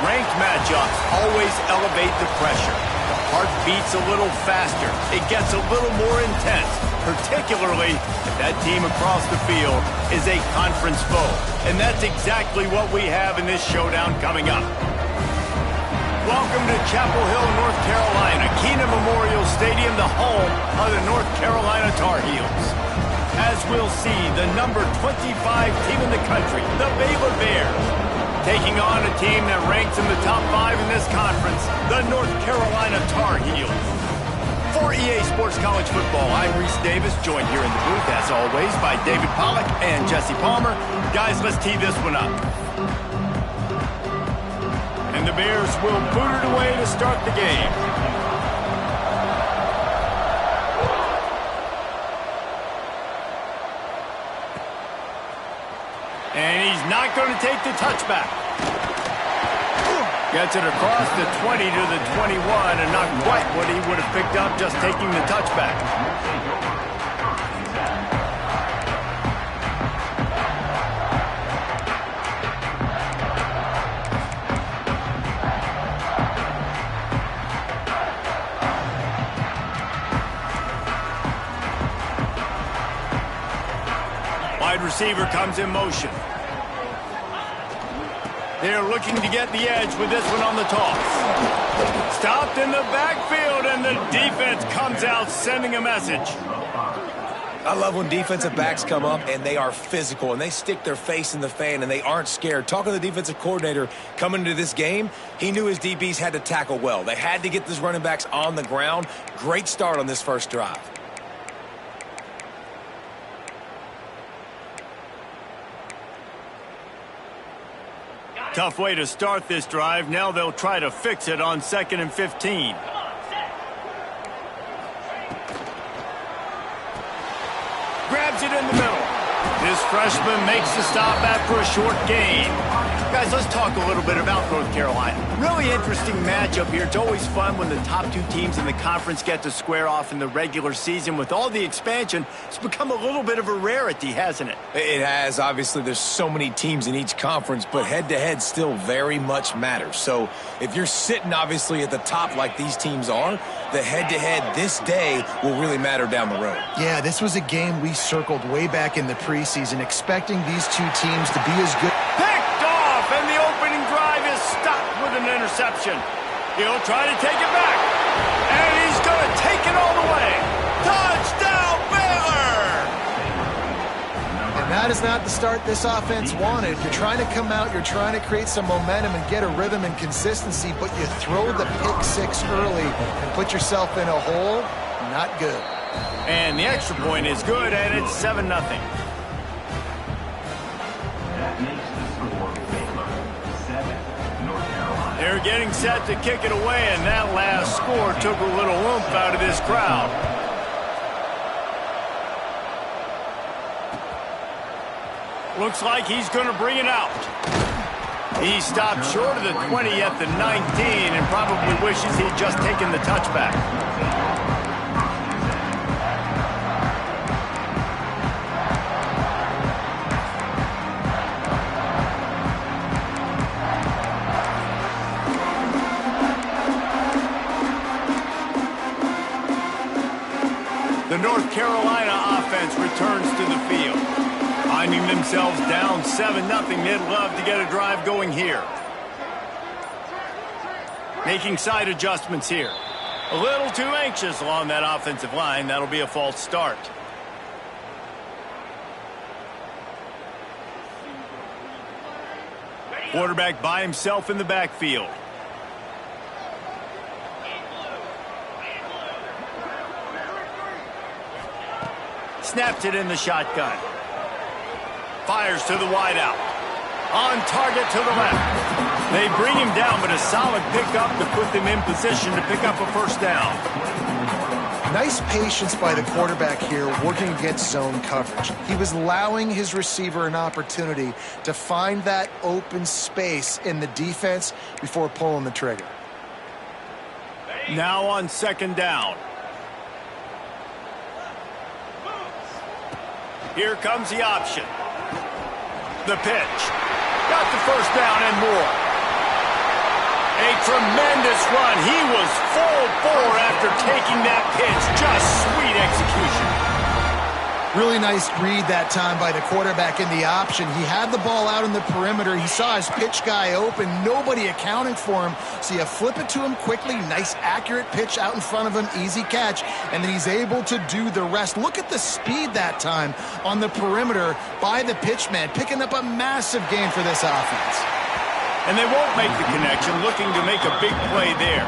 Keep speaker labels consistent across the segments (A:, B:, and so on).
A: Ranked matchups always elevate the pressure. The heart beats a little faster. It gets a little more intense, particularly if that team across the field is a conference foe. And that's exactly what we have in this showdown coming up. Welcome to Chapel Hill, North Carolina, Keenan Memorial Stadium, the home of the North Carolina Tar Heels. As we'll see, the number 25 team in the country, the Baylor Bears, taking on a team that ranks in the top 5 in this conference, the North Carolina Tar Heels. For EA Sports College Football, I'm Reese Davis, joined here in the booth, as always, by David Pollack and Jesse Palmer. Guys, let's tee this one up. And the Bears will boot it away to start the game. And he's not going to take the touchback. Gets it across the 20 to the 21, and not quite what he would have picked up just taking the touchback. Wide receiver comes in motion. They're looking to get the edge with this one on the toss. Stopped in the backfield, and the defense comes out sending a message.
B: I love when defensive backs come up and they are physical and they stick their face in the fan and they aren't scared. Talking to the defensive coordinator coming into this game, he knew his DBs had to tackle well. They had to get these running backs on the ground. Great start on this first drive.
A: Tough way to start this drive. Now they'll try to fix it on 2nd and 15. Grabs it in the middle. This freshman makes the stop after a short gain. Guys, let's talk a little bit about North Carolina. Really interesting matchup here. It's always fun when the top 2 teams in the conference get to square off in the regular season. With all the expansion, it's become a little bit of a rarity, hasn't it?
B: It has. Obviously, there's so many teams in each conference, but head-to-head still very much matters. So if you're sitting, obviously, at the top like these teams are, the head-to-head this day will really matter down the road.
C: Yeah, this was a game we circled way back in the preseason, expecting these 2 teams to be as good.
A: Picked off, and the opening drive is stopped with an interception. He'll try to take it back, and he's going to take it all the way. Touchdown, Baylor!
C: And that is not the start this offense wanted. You're trying to come out, you're trying to create some momentum and get a rhythm and consistency, but you throw the pick 6 early and put yourself in a hole. Not good.
A: And the extra point is good, and it's 7-0. They're getting set to kick it away, and that last score took a little oomph out of this crowd. Looks like he's going to bring it out. He stopped short of the 20 at the 19 and probably wishes he'd just taken the touchback. The North Carolina offense returns to the field. Finding themselves down 7-0, they'd love to get a drive going here. Making side adjustments here. A little too anxious along that offensive line. That'll be a false start. Quarterback by himself in the backfield. Snaps it in the shotgun. Fires to the wideout. On target to the left. They bring him down, but a solid pickup to put them in position to pick up a first down.
C: Nice patience by the quarterback here working against zone coverage. He was allowing his receiver an opportunity to find that open space in the defense before pulling the trigger.
A: Now on 2nd down. Here comes the option. The pitch. Got the first down and more. A tremendous run. He was full bore after taking that pitch. Just sweet execution.
C: Really nice read that time by the quarterback in the option. He had the ball out in the perimeter. He saw his pitch guy open. Nobody accounting for him. So you flip it to him quickly. Nice, accurate pitch out in front of him. Easy catch. And then he's able to do the rest. Look at the speed that time on the perimeter by the pitchman, picking up a massive gain for this offense.
A: And they won't make the connection, looking to make a big play there.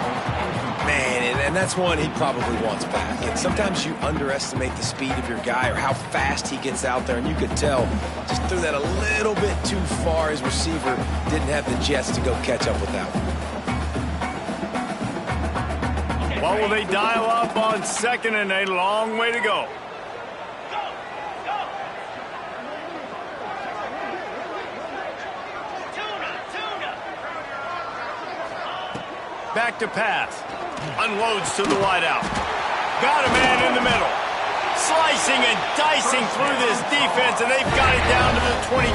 B: Man, and that's one he probably wants back. And sometimes you underestimate the speed of your guy or how fast he gets out there, and you could tell just threw that a little bit too far. His receiver didn't have the jets to go catch up with that one.
A: What will they dial up on second, and a long way to go? Back to pass. Unloads to the wideout. Got a man in the middle. Slicing and dicing through this defense, and they've got it down to the 23.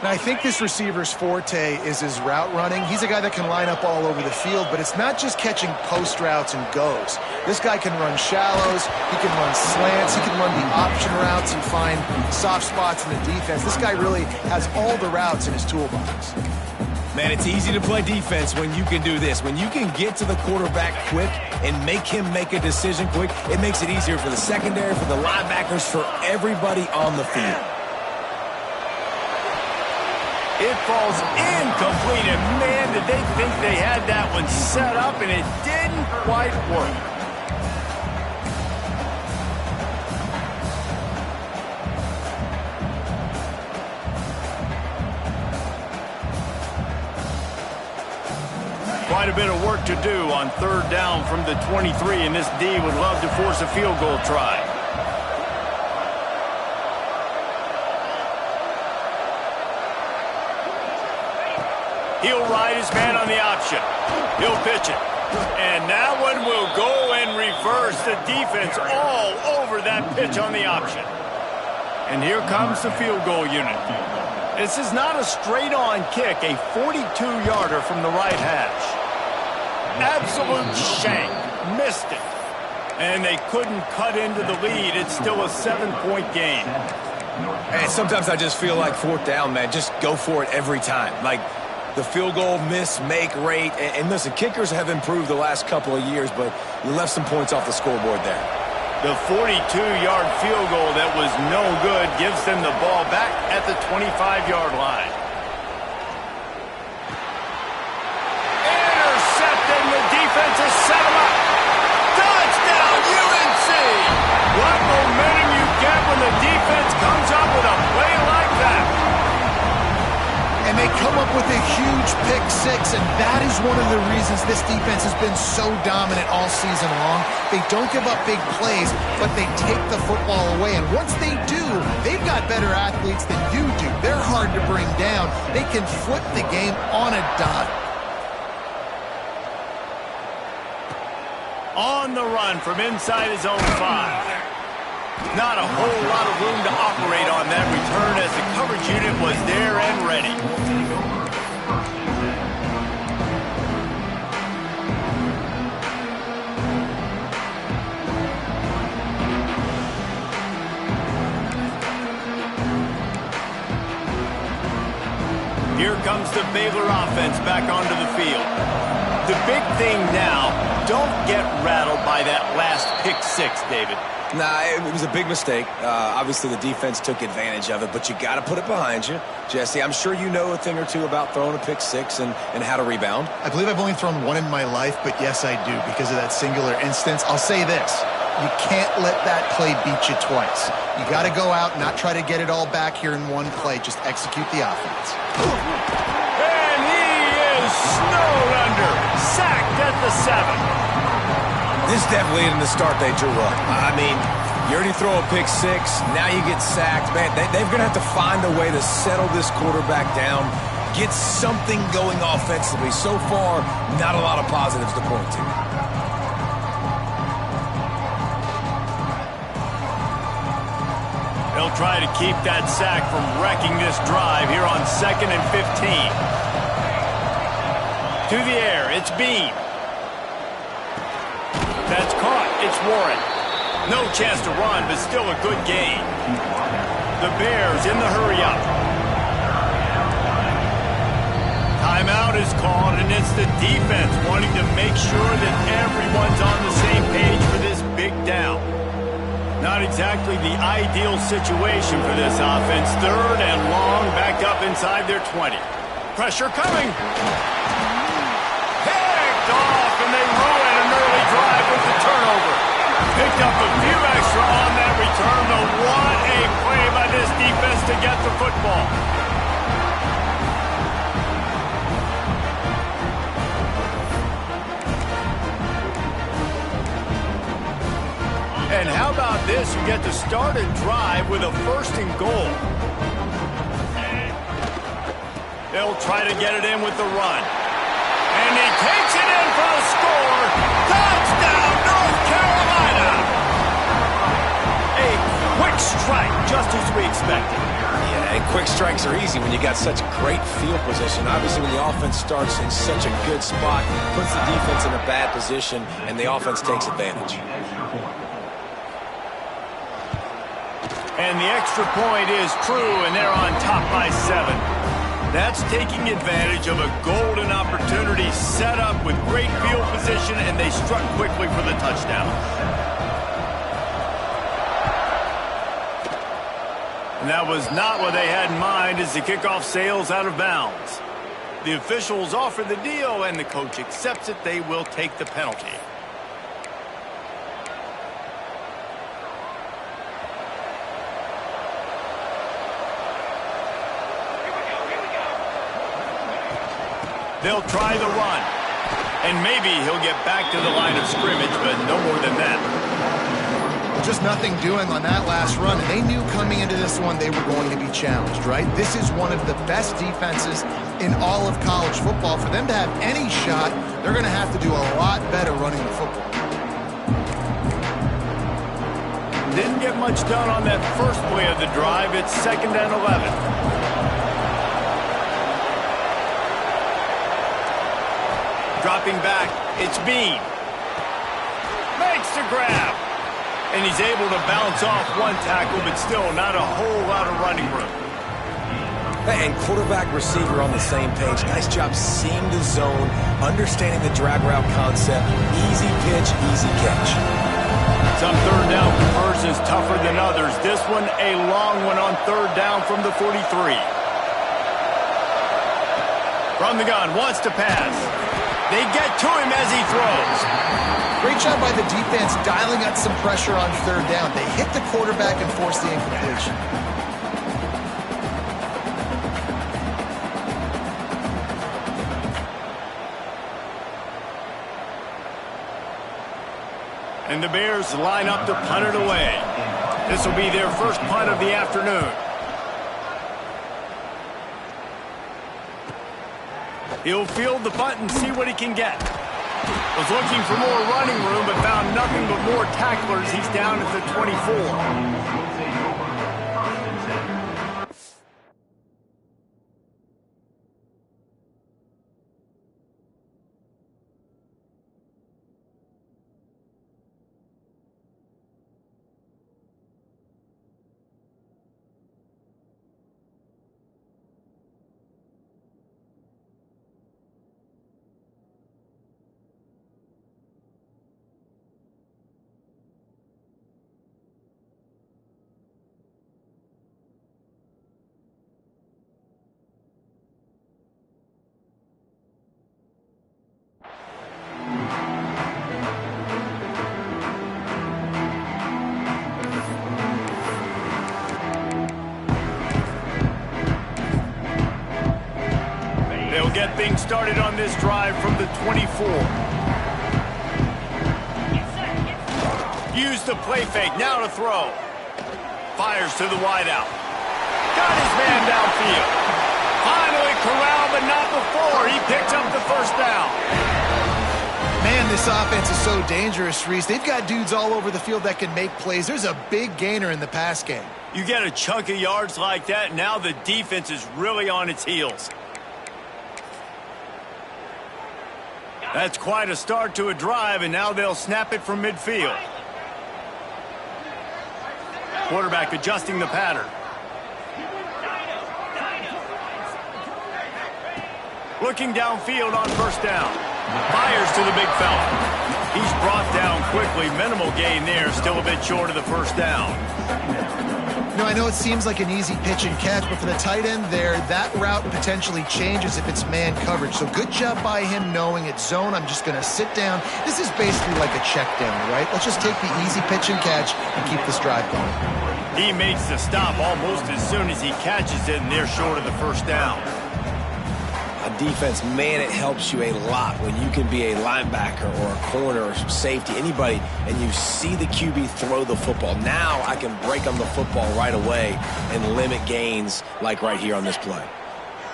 C: Now, I think this receiver's forte is his route running. He's a guy that can line up all over the field, but it's not just catching post routes and goes. This guy can run shallows, he can run slants, he can run the option routes and find soft spots in the defense. This guy really has all the routes in his toolbox.
B: Man, it's easy to play defense when you can do this. When you can get to the quarterback quick and make him make a decision quick, it makes it easier for the secondary, for the linebackers, for everybody on the field.
A: It falls incomplete, and man, did they think they had that one set up, and it didn't quite work. Quite a bit of work to do on third down from the 23, and this D would love to force a field goal try. He'll ride his man on the option. He'll pitch it. And that one will go and reverse. The defense all over that pitch on the option. And here comes the field goal unit. This is not a straight-on kick, a 42-yarder from the right hash. Absolute shank. Missed it. And they couldn't cut into the lead. It's still a 7-point game.
B: And sometimes I just feel like fourth down, man, just go for it every time. Like the field goal miss-make rate. And listen, kickers have improved the last couple of years, but you left some points off the scoreboard there.
A: The 42-yard field goal that was no good gives them the ball back at the 25-yard line. Intercepted, and the defense has set him up. Touchdown, UNC! What momentum you get when the defense comes up with a play like that.
C: And they come up with a huge pick six, and that is one of the reasons this defense has been so dominant all season long. They don't give up big plays, but they take the football away. And once they do, they've got better athletes than you do. They're hard to bring down. They can flip the game on a dime.
A: On the run from inside his own 5. Not a whole lot of room to operate on that return as the coverage unit was there and ready. Here comes the Baylor offense back onto the field. The big thing now, don't get rattled by that last pick six, David.
B: Nah, it was a big mistake. Obviously, the defense took advantage of it, but you got to put it behind you. Jesse, I'm sure you know a thing or two about throwing a pick six and how to rebound.
C: I believe I've only thrown one in my life, but yes, I do because of that singular instance. I'll say this. You can't let that play beat you twice. You got to go out, not try to get it all back here in one play. Just execute the offense.
A: And he is snowed under. Sacked at the 7.
B: This definitely isn't the start they drew up. I mean, you already throw a pick six, now you get sacked. Man, they're going to have to find a way to settle this quarterback down, get something going offensively. So far, not a lot of positives to point to.
A: They'll try to keep that sack from wrecking this drive here on 2nd and 15. To the air, it's Bean. That's caught. It's Warren. No chance to run, but still a good gain. The Bears in the hurry-up. Timeout is called, and it's the defense wanting to make sure that everyone's on the same page for this big down. Not exactly the ideal situation for this offense. Third and long, back up inside their 20. Pressure coming. Picked off, and they ruin an early drive with the turnover. Picked up a few extra on that return, though what a play by this defense to get the football. And how about this? You get to start a drive with a first and goal. They'll try to get it in with the run. And he takes it in for a score. Touchdown, North Carolina! A quick strike, just as we expected.
B: Yeah, and quick strikes are easy when you got such great field position. Obviously, when the offense starts in such a good spot, puts the defense in a bad position, and the offense takes advantage.
A: And the extra point is true, and they're on top by 7. That's taking advantage of a golden opportunity set up with great field position, and they struck quickly for the touchdown. And that was not what they had in mind as the kickoff sails out of bounds. The officials offer the deal, and the coach accepts it. They will take the penalty. They'll try the run. And maybe he'll get back to the line of scrimmage, but no more than that.
C: Just nothing doing on that last run. And they knew coming into this one they were going to be challenged, right? This is one of the best defenses in all of college football. For them to have any shot, they're going to have to do a lot better running the football.
A: Didn't get much done on that first play of the drive. It's 2nd and 11. Dropping back, it's Bean. Makes the grab. And he's able to bounce off one tackle, but still not a whole lot of running room.
B: And quarterback receiver on the same page. Nice job seeing the zone, understanding the drag route concept. Easy pitch, easy catch.
A: Some third down conversions tougher than others. This one a long one on 3rd down from the 43. From the gun, wants to pass. They get to him as he throws.
C: Great job by the defense dialing up some pressure on 3rd down. They hit the quarterback and forced the incompletion.
A: And the Bears line up to punt it away. This will be their first punt of the afternoon. He'll field the punt and see what he can get. Was looking for more running room, but found nothing but more tacklers. He's down at the 24. Get things started on this drive from the 24. Use the play fake, now to throw. Fires to the wideout. Got his man downfield. Finally corralled, but not before. He picks up the first down.
C: Man, this offense is so dangerous, Reese. They've got dudes all over the field that can make plays. There's a big gainer in the pass game.
A: You get a chunk of yards like that, now the defense is really on its heels. That's quite a start to a drive, and now they'll snap it from midfield. Quarterback adjusting the pattern. Looking downfield on first down. Fires to the big fella. He's brought down quickly. Minimal gain there. Still a bit short of the first down.
C: I know it seems like an easy pitch and catch, but for the tight end there, that route potentially changes if it's man coverage. So good job by him knowing it's zone. I'm just going to sit down. This is basically like a check down, right? Let's just take the easy pitch and catch and keep this drive going.
A: He makes the stop almost as soon as he catches it, and they're short of the first down.
B: On defense, man, it helps you a lot when you can be a linebacker or a corner or safety, anybody, and you see the QB throw the football. Now I can break on the football right away and limit gains like right here on this play.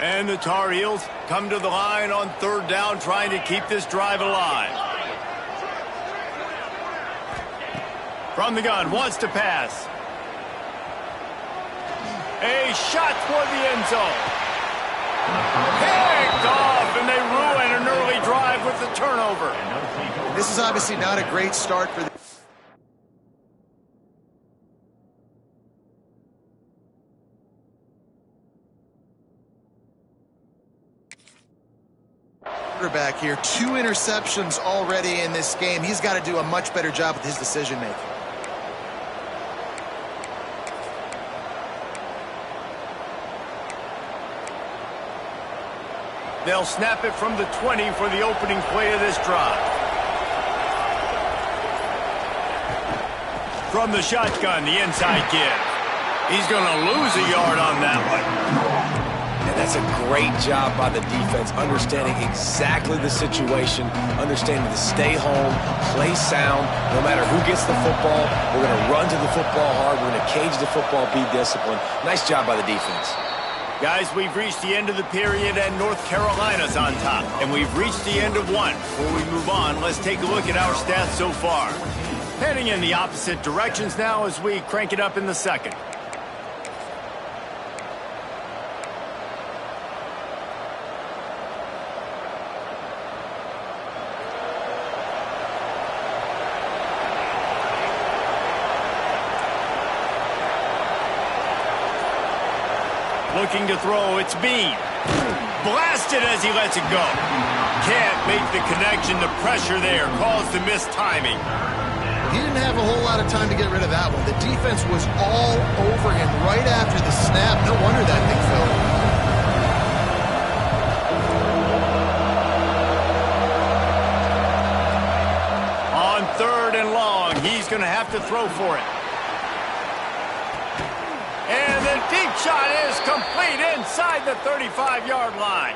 A: And the Tar Heels come to the line on third down, trying to keep this drive alive. From the gun, wants to pass. A shot toward the end zone. Picked off, and they ruin an early drive with the turnover.
C: This is obviously not a great start for the quarterback here. 2 interceptions already in this game. He's got to do a much better job with his decision-making.
A: They'll snap it from the 20 for the opening play of this drive. From the shotgun, the inside give. He's going to lose a yard on that one.
B: And that's a great job by the defense, understanding exactly the situation, understanding to stay home, play sound. No matter who gets the football, we're going to run to the football hard. We're going to cage the football, be disciplined. Nice job by the defense.
A: Guys, we've reached the end of the period, and North Carolina's on top. And we've reached the end of one. Before we move on, let's take a look at our stats so far. Heading in the opposite directions now as we crank it up in the second. Looking to throw, it's Bean. Blasted as he lets it go. Can't make the connection. The pressure there caused the mistiming.
C: He didn't have a whole lot of time to get rid of that one. The defense was all over him right after the snap. No wonder that thing fell.
A: On third and long, he's going to have to throw for it. And the deep shot is complete inside the 35-yard line.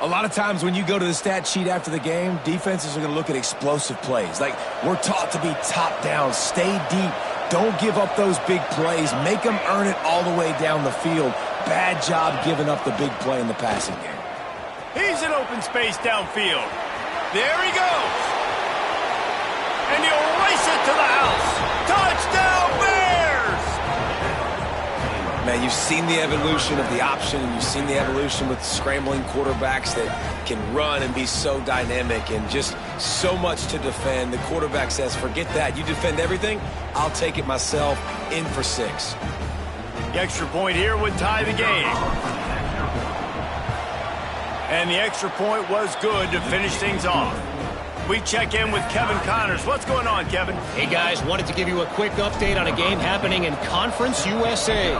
B: A lot of times when you go to the stat sheet after the game, defenses are going to look at explosive plays. Like, we're taught to be top down, stay deep, don't give up those big plays, make them earn it all the way down the field. Bad job giving up the big play in the passing game.
A: He's in open space downfield. There he goes. And he'll race it to the house. Touchdown, Bears!
B: Man, you've seen the evolution of the option, and you've seen the evolution with scrambling quarterbacks that can run and be so dynamic and just so much to defend. The quarterback says, forget that. You defend everything, I'll take it myself. In for 6.
A: The extra point here would tie the game. And the extra point was good to finish things off. We check in with Kevin Connors. What's going on, Kevin?
D: Hey, guys, wanted to give you a quick update on a game happening in Conference USA.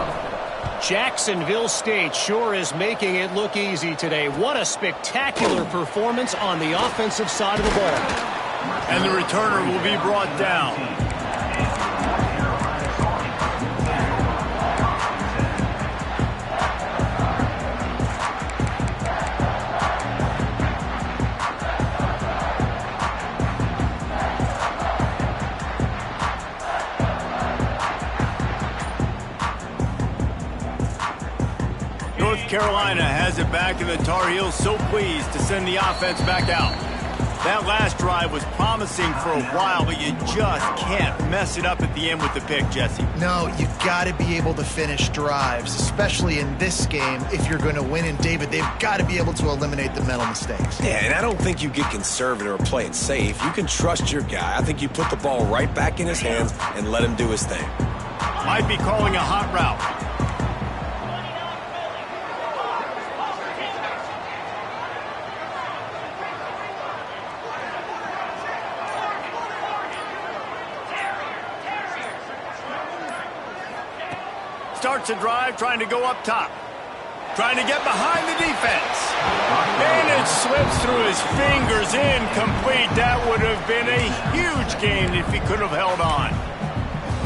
D: Jacksonville State sure is making it look easy today. What a spectacular performance on the offensive side of the ball.
A: And the returner will be brought down. North Carolina has it back, and the Tar Heels so pleased to send the offense back out. That last drive was promising for a while, but you just can't mess it up at the end with the pick, Jesse.
C: No, you've got to be able to finish drives, especially in this game if you're going to win. And, David, they've got to be able to eliminate the mental mistakes.
B: Yeah, and I don't think you get conservative or play it safe. You can trust your guy. I think you put the ball right back in his hands and let him do his thing.
A: Might be calling a hot route. Starts a drive, trying to go up top. Trying to get behind the defense. And it slips through his fingers, incomplete. That would have been a huge gain if he could have held on.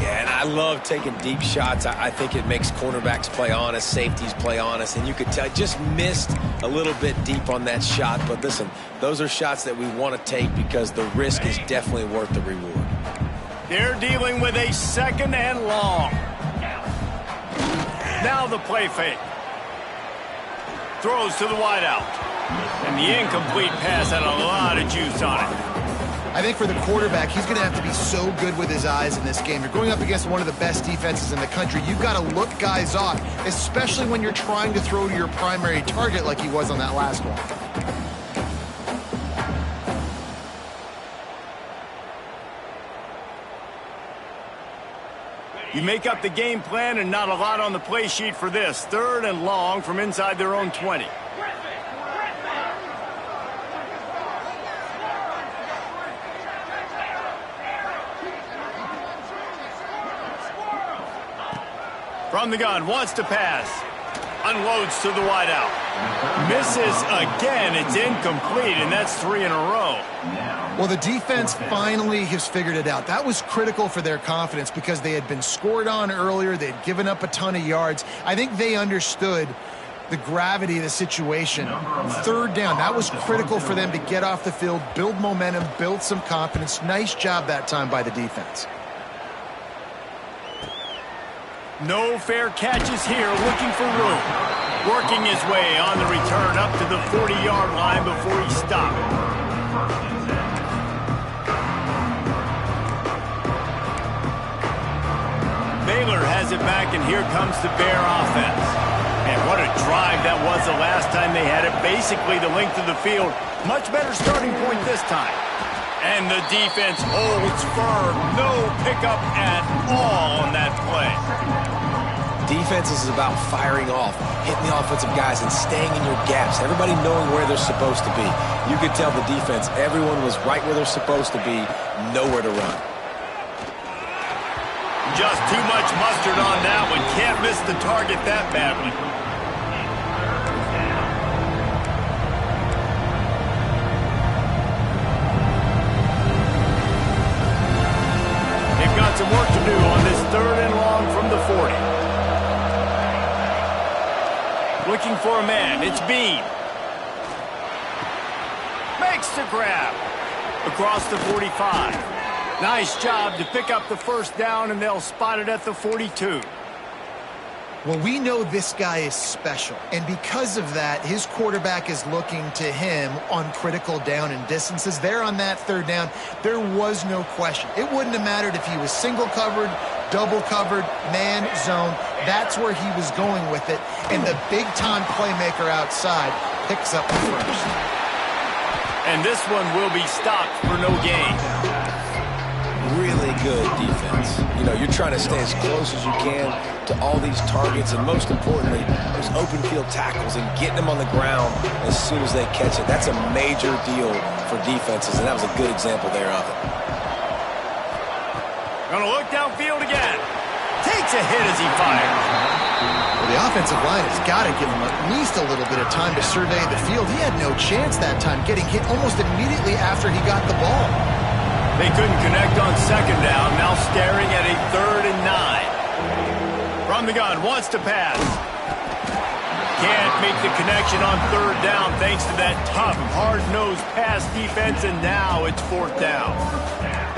B: Yeah, and I love taking deep shots. I think it makes cornerbacks play honest, safeties play honest, and you could tell just missed a little bit deep on that shot. But listen, those are shots that we want to take because the risk is definitely worth the reward.
A: They're dealing with a second and long. Now the play fake. Throws to the wideout. And the incomplete pass had a lot of juice on it.
C: I think for the quarterback, he's going to have to be so good with his eyes in this game. You're going up against one of the best defenses in the country. You've got to look guys off, especially when you're trying to throw to your primary target like he was on that last one.
A: You make up the game plan and not a lot on the play sheet for this. Third and long from inside their own 20. From the gun, wants to pass. Unloads to the wideout. Misses again. It's incomplete, and that's 3 in a row.
C: Well, the defense finally has figured it out. That was critical for their confidence because they had been scored on earlier. They had given up a ton of yards. I think they understood the gravity of the situation. Third down, that was critical for them to get off the field, build momentum, build some confidence. Nice job that time by the defense.
A: No fair catches here, looking for room. Working his way on the return up to the 40-yard line before he stopped. Baylor has it back, and here comes the Bear offense. And what a drive that was the last time they had it. Basically the length of the field. Much better starting point this time. And the defense holds firm. No pickup at all on that play.
B: Defense is about firing off, hitting the offensive guys, and staying in your gaps. Everybody knowing where they're supposed to be. You could tell the defense, everyone was right where they're supposed to be, nowhere to run.
A: Just too much mustard on that one. Can't miss the target that badly. They've got some work to do on this third and long from the 40. Looking for a man. It's Bean. Makes the grab. Across the 45. Nice job to pick up the first down, and they'll spot it at the 42.
C: Well, we know this guy is special, and because of that, his quarterback is looking to him on critical down and distances. There on that third down, there was no question. It wouldn't have mattered if he was single covered, double covered, man, zone. That's where he was going with it, and the big-time playmaker outside picks up the first.
A: And this one will be stopped for no gain.
B: Really good defense. You know, you're trying to stay as close as you can to all these targets, and most importantly, those open field tackles and getting them on the ground as soon as they catch it. That's a major deal for defenses, and that was a good example there of it.
A: Gonna look downfield again. Takes a hit as he fires.
C: Well, the offensive line has got to give him at least a little bit of time to survey the field. He had no chance that time, getting hit almost immediately after he got the ball.
A: They couldn't connect on second down. Now staring at a 3rd and 9. From the gun, wants to pass. Can't make the connection on 3rd down thanks to that tough, hard-nosed pass defense, and now it's 4th down.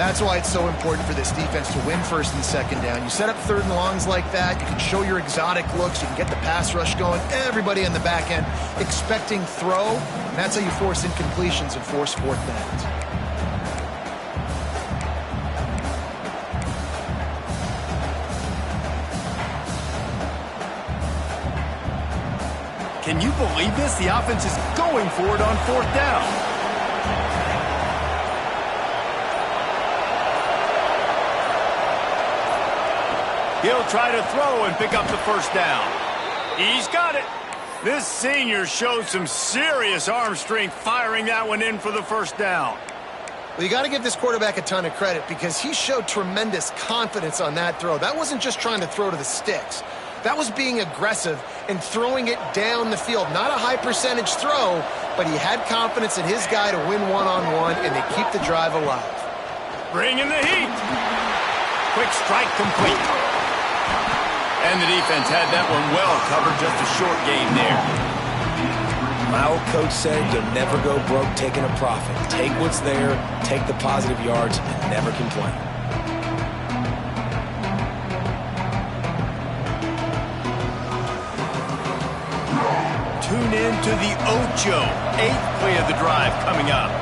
C: That's why it's so important for this defense to win first and second down. You set up third and longs like that, you can show your exotic looks, you can get the pass rush going, everybody on the back end expecting throw, and that's how you force incompletions and force fourth downs.
A: Can you believe this? The offense is going for it on fourth down. He'll try to throw and pick up the first down. He's got it. This senior showed some serious arm strength firing that one in for the first down.
C: Well, you got to give this quarterback a ton of credit because he showed tremendous confidence on that throw. That wasn't just trying to throw to the sticks. That was being aggressive and throwing it down the field. Not a high percentage throw, but he had confidence in his guy to win one-on-one, and they keep the drive alive.
A: Bring in the heat. Quick strike complete. And the defense had that one well covered, just a short gain there.
B: My old coach said you'll never go broke taking a profit. Take what's there, take the positive yards, and never complain.
A: Tune in to the Ocho. 8th play of the drive coming up.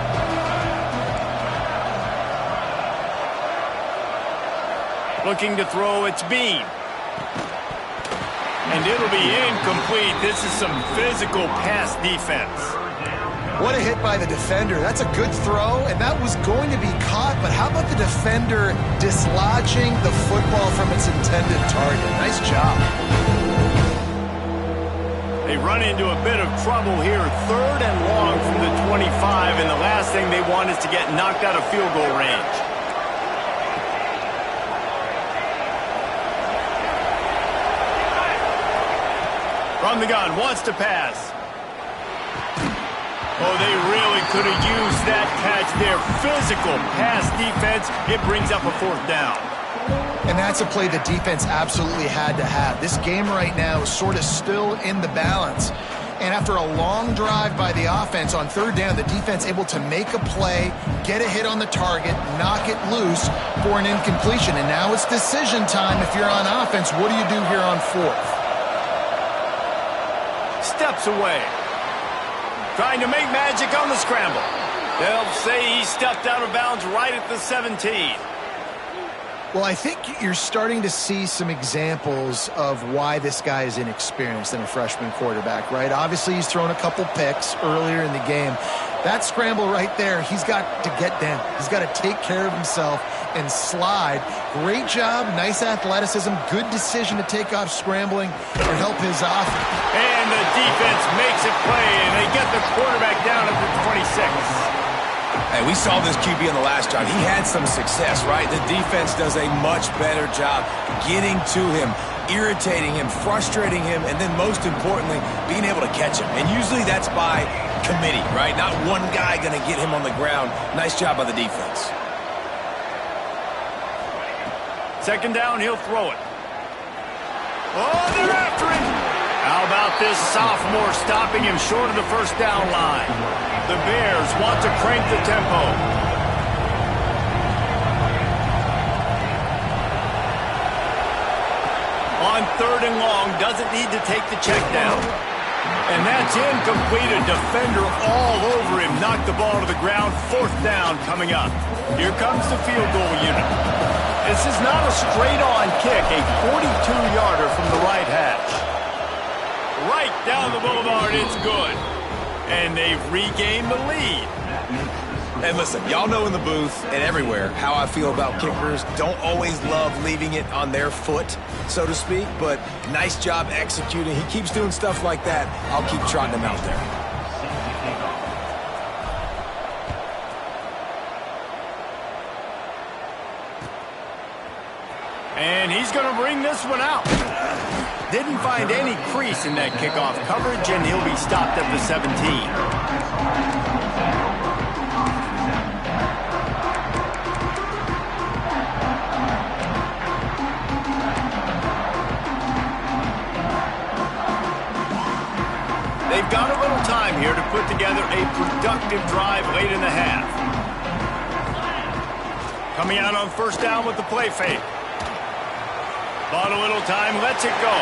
A: Looking to throw, it's Bean. And it'll be incomplete. This is some physical pass defense.
C: What a hit by the defender. That's a good throw, and that was going to be caught, but how about the defender dislodging the football from its intended target? Nice job.
A: They run into a bit of trouble here. 3rd and long from the 25, and the last thing they want is to get knocked out of field goal range. From the gun, wants to pass. Oh, they really could have used that catch there. Physical pass defense. It brings up a 4th down.
C: And that's a play the defense absolutely had to have. This game right now is sort of still in the balance. And after a long drive by the offense on 3rd down, the defense able to make a play, get a hit on the target, knock it loose for an incompletion. And now it's decision time if you're on offense. What do you do here on 4th?
A: Steps away. Trying to make magic on the scramble. They'll say he stepped out of bounds right at the 17.
C: Well, I think you're starting to see some examples of why this guy is inexperienced in a freshman quarterback, right? Obviously, he's thrown a couple picks earlier in the game. That scramble right there, he's got to get down. He's got to take care of himself and slide. Great job, nice athleticism, good decision to take off scrambling or help his offense.
A: And the defense makes a play, and they get the quarterback down at the 26.
B: Hey, we saw this QB on the last drive. He had some success, right? The defense does a much better job getting to him, irritating him, frustrating him, and then most importantly, being able to catch him. And usually that's by committee, right? Not one guy going to get him on the ground. Nice job by the defense.
A: 2nd down, he'll throw it. Oh, they're after him. How about this sophomore stopping him short of the 1st down line? The Bears want to crank the tempo. On 3rd and long, doesn't need to take the check down. And that's incomplete. A defender all over him. Knocked the ball to the ground. 4th down coming up. Here comes the field goal unit. This is not a straight-on kick. A 42-yarder from the right hash. Right down the boulevard. It's good. And they've regained the lead.
B: And listen, y'all know in the booth and everywhere how I feel about kickers. Don't always love leaving it on their foot, so to speak, but nice job executing. He keeps doing stuff like that. I'll keep trotting him out there.
A: And he's going to bring this one out. Didn't find any crease in that kickoff coverage, and he'll be stopped at the 17. They've got a little time here to put together a productive drive late in the half. Coming out on first down with the play fake. Bought a little time, lets it go.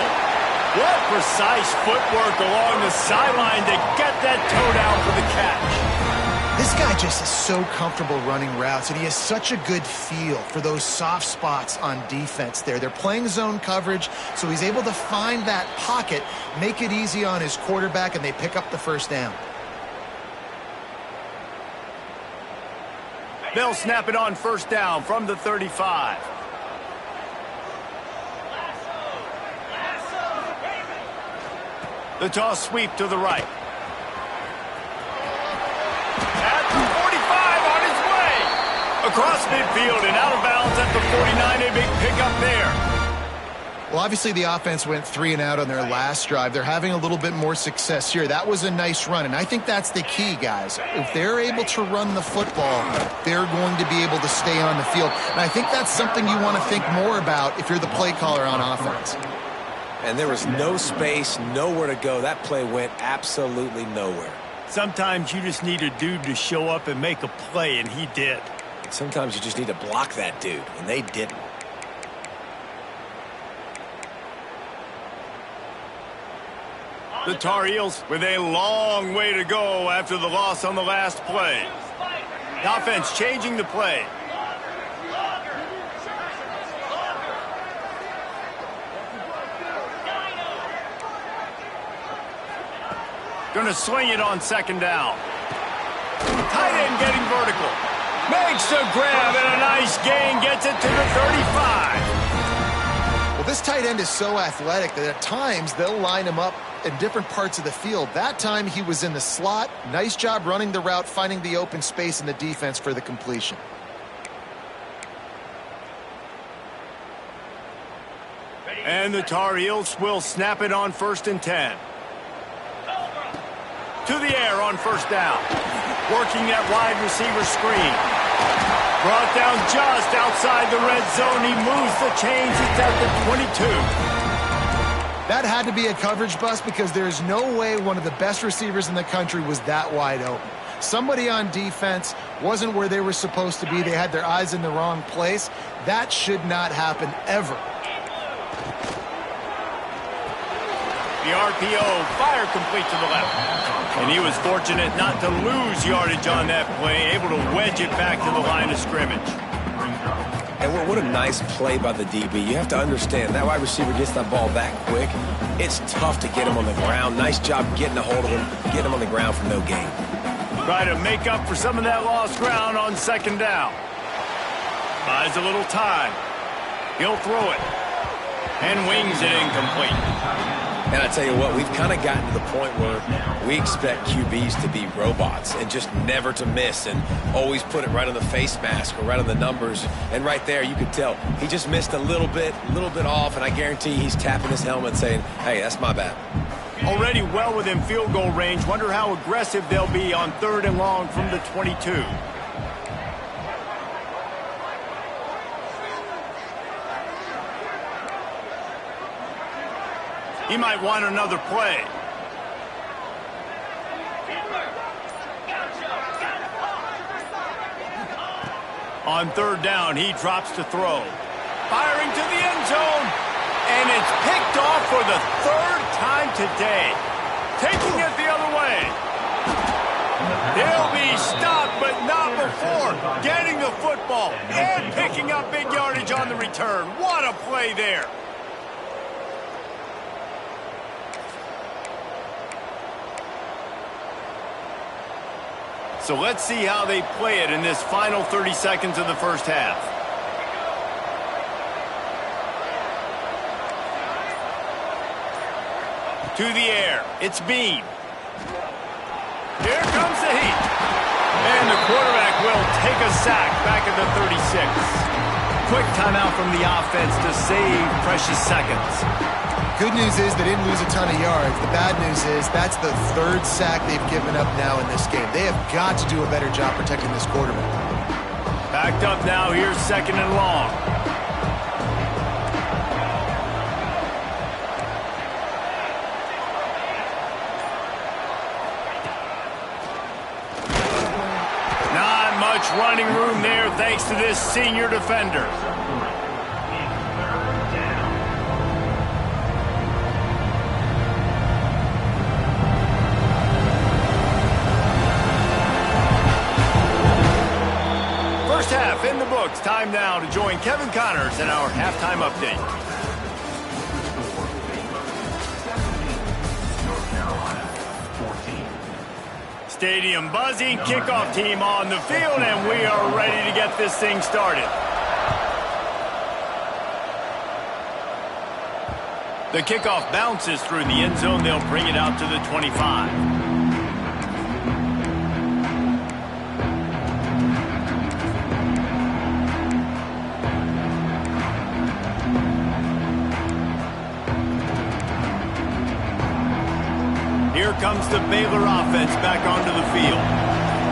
A: What precise footwork along the sideline to get that toe down for the catch.
C: This guy just is so comfortable running routes, and he has such a good feel for those soft spots on defense there. They're playing zone coverage, so he's able to find that pocket, make it easy on his quarterback, and they pick up the first down.
A: They'll snap it on first down from the 35. The toss sweep to the right. At the 45 on his way. Across midfield and out of bounds at the 49. A big pickup there.
C: Well, obviously the offense went 3 and out on their last drive. They're having a little bit more success here. That was a nice run, and I think that's the key, guys. If they're able to run the football, they're going to be able to stay on the field. And I think that's something you want to think more about if you're the play caller on offense.
B: And there was no space, nowhere to go. That play went absolutely nowhere.
A: Sometimes you just need a dude to show up and make a play, and he did.
B: Sometimes you just need to block that dude, and they didn't.
A: The Tar Heels with a long way to go after the loss on the last play. The offense changing the play. Going to swing it on second down. Tight end getting vertical. Makes the grab and a nice gain. Gets it to the 35.
C: Well, this tight end is so athletic that at times they'll line him up in different parts of the field. That time he was in the slot. Nice job running the route, finding the open space in the defense for the completion.
A: And the Tar Heels will snap it on 1st and 10. To the air on first down. Working that wide receiver screen. Brought down just outside the red zone. He moves the chains. It's at the 22.
C: That had to be a coverage bust because there's no way one of the best receivers in the country was that wide open. Somebody on defense wasn't where they were supposed to be. They had their eyes in the wrong place. That should not happen ever.
A: The RPO, fire complete to the left. And he was fortunate not to lose yardage on that play, able to wedge it back to the line of scrimmage.
B: And what a nice play by the DB. You have to understand, that wide receiver gets that ball that quick. It's tough to get him on the ground. Nice job getting a hold of him, getting him on the ground for no gain.
A: Try to make up for some of that lost ground on second down. Buys a little time. He'll throw it. And wings it incomplete.
B: And I tell you what, we've kind of gotten to the point where we expect QBs to be robots and just never to miss and always put it right on the face mask or right on the numbers. And right there, you could tell he just missed a little bit off, and I guarantee he's tapping his helmet saying, hey, that's my bad.
A: Already well within field goal range. Wonder how aggressive they'll be on 3rd and long from the 22. He might want another play. On 3rd down, he drops to throw. Firing to the end zone. And it's picked off for the 3rd time today. Taking it the other way. He'll be stopped, but not before getting the football and picking up big yardage on the return. What a play there. So let's see how they play it in this final 30 seconds of the first half. To the air. It's Bean. Here comes the heat. And the quarterback will take a sack back at the 36. Quick timeout from the offense to save precious seconds.
C: Good news is they didn't lose a ton of yards. The bad news is that's the 3rd sack they've given up now in this game. They have got to do a better job protecting this quarterback.
A: Backed up now. Here's 2nd and long. running room there thanks to this senior defender. First half in the books. Time now to join Kevin Connors in our halftime update. Stadium buzzing, kickoff team on the field, and we are ready to get this thing started. The kickoff bounces through the end zone. They'll bring it out to the 25. Here comes the Baylor offense back onto the field.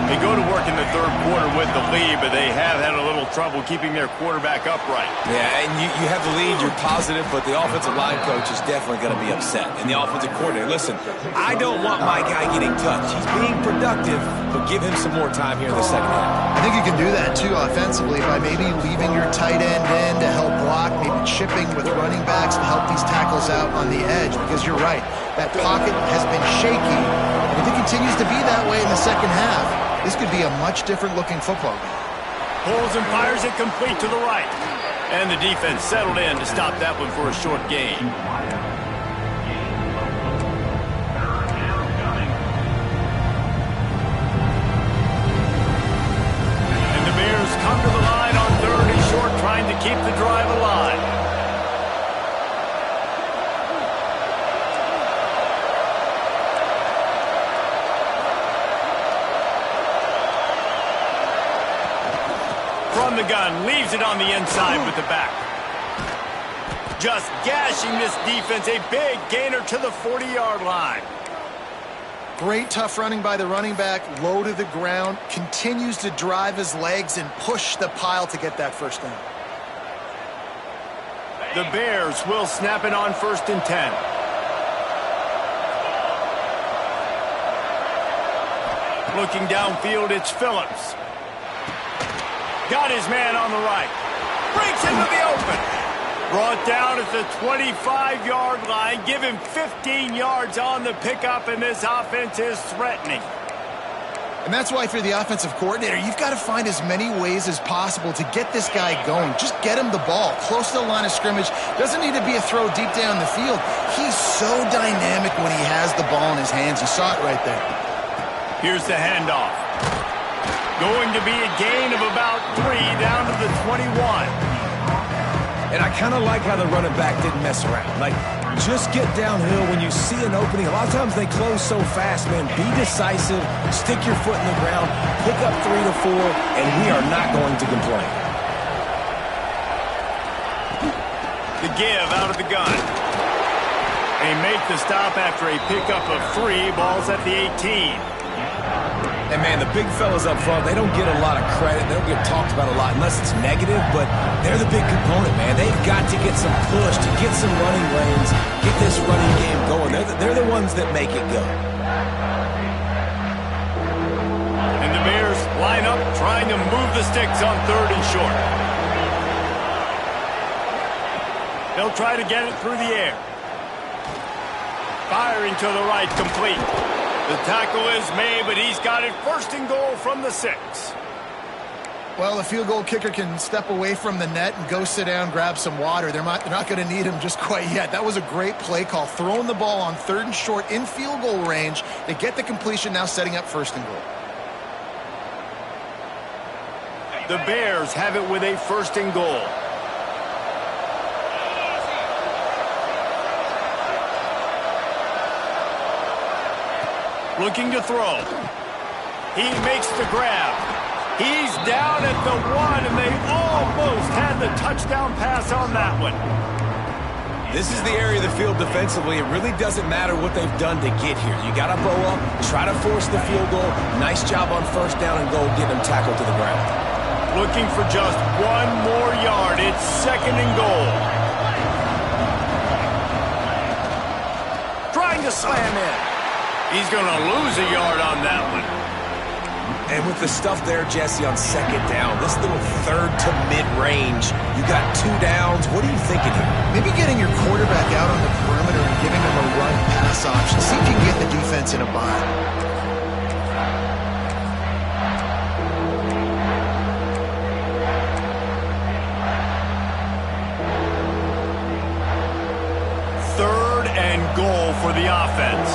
A: They go to work in the third quarter with the lead, but they have had a little trouble keeping their quarterback upright.
B: Yeah, and you have the lead, you're positive, but the offensive line coach is definitely going to be upset. And the offensive coordinator, listen, I don't want my guy getting touched. He's being productive, but give him some more time here in the second half.
C: I think you can do that, too, offensively, by maybe leaving your tight end in to help block, maybe chipping with running backs to help these tackles out on the edge, because you're right. That pocket has been shaky, and if it continues to be that way in the second half, this could be a much different-looking football game.
A: Pulls and fires it complete to the right. And the defense settled in to stop that one for a short gain. And the Bears come to the line on third and short, trying to keep the drive alive. From the gun, leaves it on the inside with the back. Just gashing this defense, a big gainer to the 40-yard line.
C: Great tough running by the running back, low to the ground, continues to drive his legs and push the pile to get that first down.
A: The Bears will snap it on 1st and 10. Looking downfield, it's Phillips. Got his man on the right. Breaks into the open. Brought down at the 25-yard line. Give him 15 yards on the pickup, and this offense is threatening.
C: And that's why, if you're the offensive coordinator, you've got to find as many ways as possible to get this guy going. Just get him the ball close to the line of scrimmage. Doesn't need to be a throw deep down the field. He's so dynamic when he has the ball in his hands. You saw it right there.
A: Here's the handoff. Going to be a gain of about 3 down to the 21.
B: And I kind of like how the running back didn't mess around. Like, just get downhill when you see an opening. A lot of times they close so fast, man. Be decisive, stick your foot in the ground, pick up 3 to 4, and we are not going to complain.
A: The give out of the gun. They make the stop after a pickup of 3. Ball's at the 18.
B: And, man, the big fellas up front, they don't get a lot of credit. They don't get talked about a lot unless it's negative, but they're the big component, man. They've got to get some push, to get some running lanes, get this running game going. They're the ones that make it go.
A: And the Bears line up trying to move the sticks on 3rd and short. They'll try to get it through the air. Firing to the right, complete. The tackle is made, but he's got it 1st and goal from the 6.
C: Well, the field goal kicker can step away from the net and go sit down, grab some water. They're not going to need him just quite yet. That was a great play call. Throwing the ball on 3rd and short in field goal range. They get the completion, now setting up 1st and goal.
A: The Bears have it with a 1st and goal. Looking to throw. He makes the grab. He's down at the 1, and they almost had the touchdown pass on that one.
B: This is the area of the field defensively. It really doesn't matter what they've done to get here. You got to bow up, try to force the field goal. Nice job on 1st down and goal, getting them tackled to the ground.
A: Looking for just 1 more yard. It's 2nd and goal. Trying to slam in. He's going to lose a yard on that one.
B: And with the stuff there, Jesse, on second down, this little third to mid-range, you got 2 downs. What are you thinking here?
C: Maybe getting your quarterback out on the perimeter and giving him a run-pass option. See if you can get the defense in a bind.
A: Third and goal for the offense.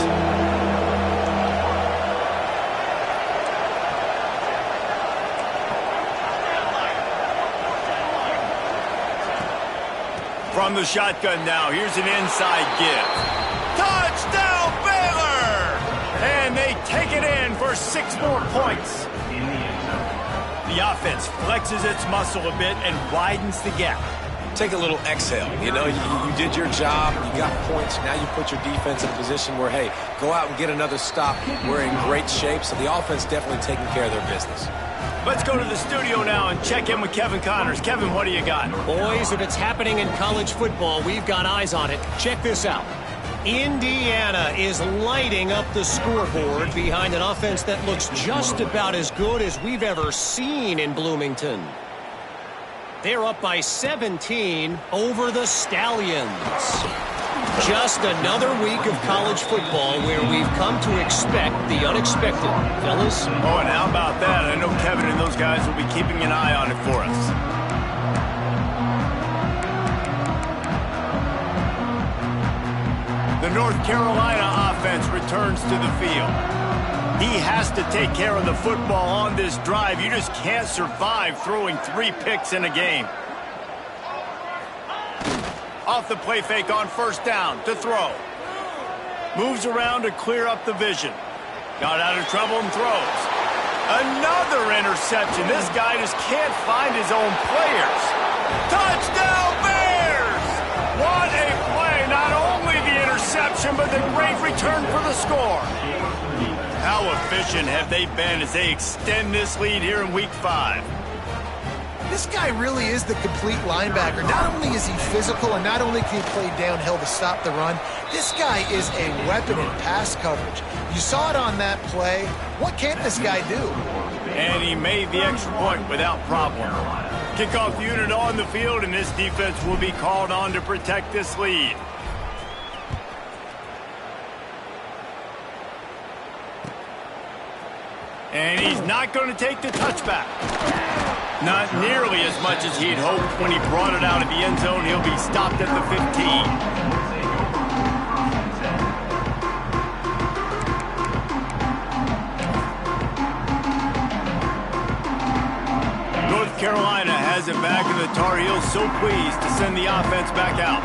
A: From the shotgun now, here's an inside give. Touchdown, Baylor! And they take it in for 6 more points. The offense flexes its muscle a bit and widens the gap.
B: Take a little exhale. You know, you did your job. You got points. Now you put your defense in a position where, hey, go out and get another stop. We're in great shape, so the offense definitely taking care of their business.
A: Let's go to the studio now and check in with Kevin Connors. Kevin, what do you got?
D: Boys, if it's happening in college football, we've got eyes on it. Check this out. Indiana is lighting up the scoreboard behind an offense that looks just about as good as we've ever seen in Bloomington. They're up by 17 over the Stallions. Just another week of college football where we've come to expect the unexpected. Fellas?
A: Oh, and how about that? I know Kevin and those guys will be keeping an eye on it for us. The North Carolina offense returns to the field. He has to take care of the football on this drive. You just can't survive throwing 3 picks in a game. Off the play fake on first down to throw. Moves around to clear up the vision. Got out of trouble and throws. Another interception. This guy just can't find his own players. Touchdown Bears! What a play. Not only the interception, but the great return for the score. How efficient have they been as they extend this lead here in Week 5?
C: This guy really is the complete linebacker. Not only is he physical and not only can he play downhill to stop the run, this guy is a weapon in pass coverage. You saw it on that play. What can't this guy do?
A: And he made the extra point without problem. Kickoff unit on the field, and this defense will be called on to protect this lead. And he's not going to take the touchback. Not nearly as much as he'd hoped when he brought it out of the end zone. He'll be stopped at the 15. North Carolina has it back, and the Tar Heels so pleased to send the offense back out.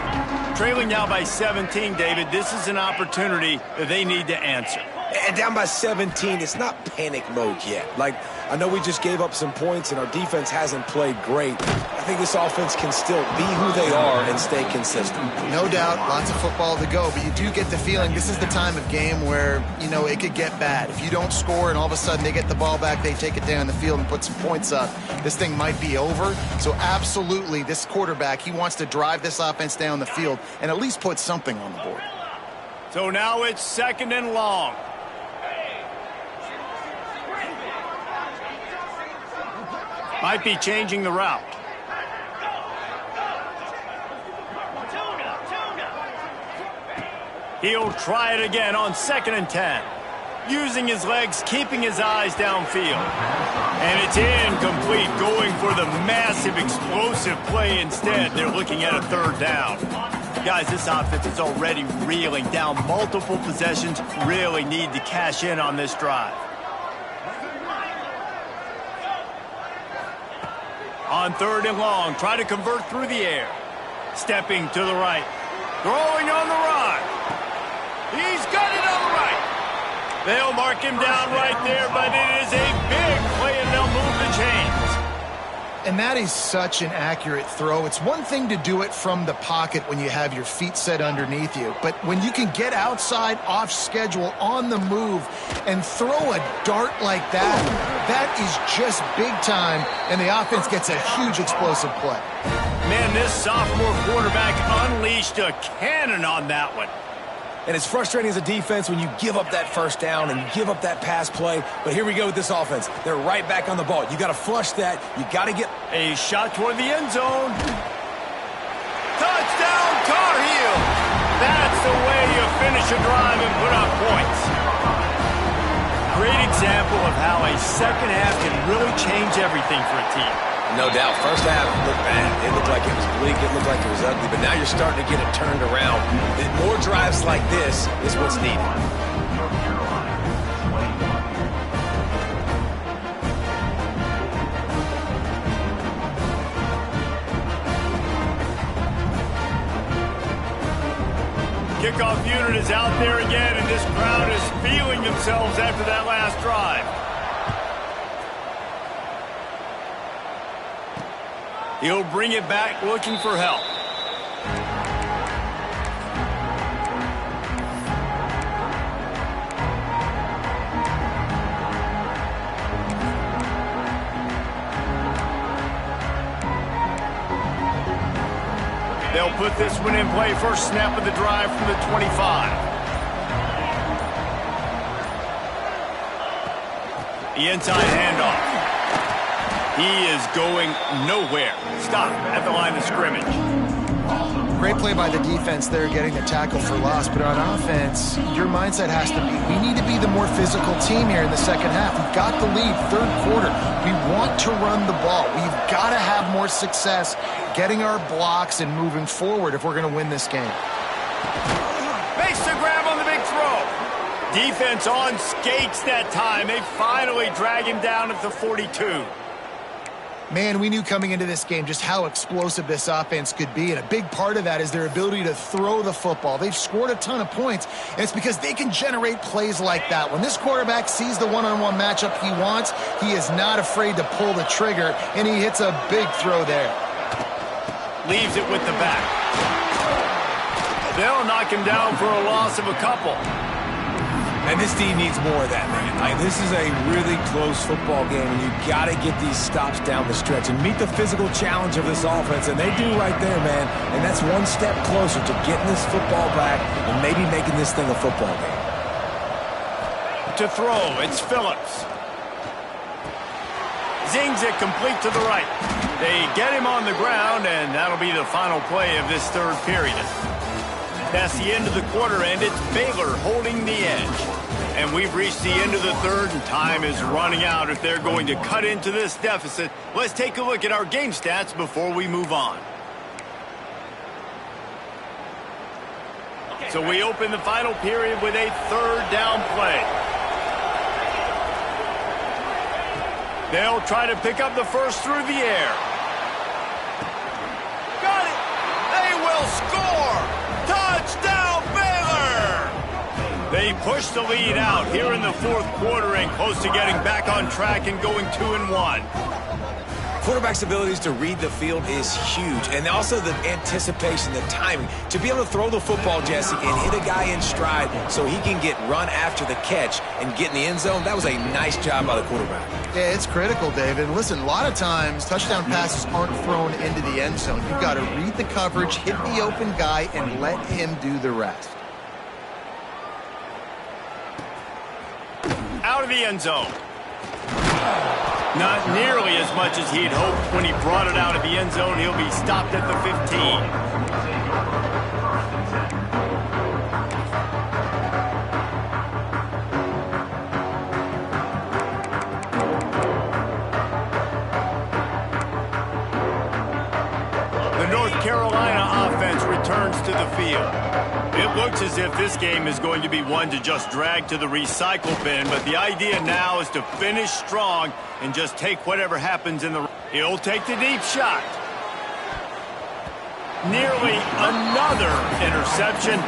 A: Trailing now by 17, David, this is an opportunity that they need to answer.
B: And down by 17, it's not panic mode yet. Like, I know we just gave up some points and our defense hasn't played great. I think this offense can still be who they are and stay consistent.
C: No doubt, lots of football to go, but you do get the feeling this is the time of game where, you know, it could get bad. If you don't score and all of a sudden they get the ball back, they take it down the field and put some points up, this thing might be over. So absolutely, this quarterback, he wants to drive this offense down the field and at least put something on the board.
A: So now it's 2nd and long. Might be changing the route. He'll try it again on 2nd and 10. Using his legs, keeping his eyes downfield. And it's incomplete, going for the massive explosive play instead. They're looking at a 3rd down. Guys, this offense is already reeling down multiple possessions. Really need to cash in on this drive. On 3rd and long, try to convert through the air. Stepping to the right. Throwing on the run. He's got it on the right. They'll mark him down right there, but it is a big play, and they'll move the chains.
C: And that is such an accurate throw. It's one thing to do it from the pocket when you have your feet set underneath you, but when you can get outside, off schedule, on the move, and throw a dart like that, that is just big time, and the offense gets a huge explosive play.
A: Man, this sophomore quarterback unleashed a cannon on that one.
B: And it's frustrating as a defense when you give up that first down and you give up that pass play. But here we go with this offense. They're right back on the ball. You got to flush that. You got to get
A: a shot toward the end zone. Touchdown, Tar Heel. That's the way you finish a drive and put up points. Great example of how a second half can really change everything for a team.
B: No doubt. First half looked bad. It looked like it was bleak. It looked like it was ugly. But now you're starting to get it turned around. More drives like this is what's needed.
A: Kickoff unit is out there again, and this crowd is feeling themselves after that last drive. He'll bring it back looking for help. They'll put this one in play. First snap of the drive from the 25. The inside handoff. He is going nowhere. Stop at the line of scrimmage.
C: Great play by the defense there, getting the tackle for loss. But on offense, your mindset has to be, we need to be the more physical team here in the second half. We've got the lead, third quarter. We want to run the ball. We've got to have more success getting our blocks and moving forward if we're going to win this game.
A: Makes the grab on the big throw. Defense on skates that time. They finally drag him down at the 42.
C: Man, we knew coming into this game just how explosive this offense could be, and a big part of that is their ability to throw the football. They've scored a ton of points, and it's because they can generate plays like that. When this quarterback sees the one-on-one matchup he wants, he is not afraid to pull the trigger, and he hits a big throw there.
A: Leaves it with the back. They'll knock him down for a loss of a couple.
B: And this team needs more of that, man. This is a really close football game, and you got to get these stops down the stretch and meet the physical challenge of this offense, and they do right there, man. And that's one step closer to getting this football back and maybe making this thing a football game.
A: To throw, it's Phillips. Zings it complete to the right. They get him on the ground, and that'll be the final play of this third period. That's the end of the quarter, and it's Baylor holding the edge. And we've reached the end of the third, and time is running out if they're going to cut into this deficit. Let's take a look at our game stats before we move on. So we open the final period with a third down play. They'll try to pick up the first through the air. Got it! They will score! Touchdown, Baylor! They push the lead out here in the fourth quarter and close to getting back on track and going 2-1.
B: Quarterback's abilities to read the field is huge, and also the anticipation, the timing. To be able to throw the football, Jesse, and hit a guy in stride so he can get run after the catch and get in the end zone, that was a nice job by the quarterback.
C: Yeah, it's critical, David. Listen, a lot of times touchdown passes aren't thrown into the end zone. You've got to read the coverage, hit the open guy, and let him do the rest.
A: Out of the end zone. Not nearly as much as he'd hoped when he brought it out of the end zone. He'll be stopped at the 15. Carolina offense returns to the field. It looks as if this game is going to be one to just drag to the recycle bin, but the idea now is to finish strong and just take whatever happens in the... He'll take the deep shot. Nearly another interception.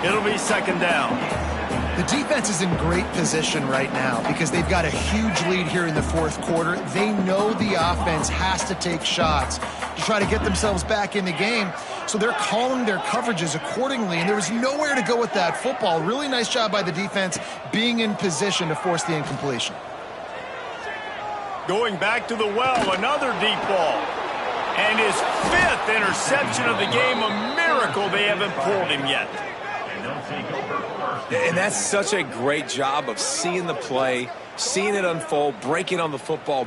A: It'll be second down.
C: The defense is in great position right now because they've got a huge lead here in the fourth quarter. They know the offense has to take shots to try to get themselves back in the game. So they're calling their coverages accordingly, and there was nowhere to go with that football. Really nice job by the defense being in position to force the incompletion.
A: Going back to the well, another deep ball. And his fifth interception of the game, a miracle they haven't pulled him yet.
B: And that's such a great job of seeing the play, seeing it unfold, breaking on the football.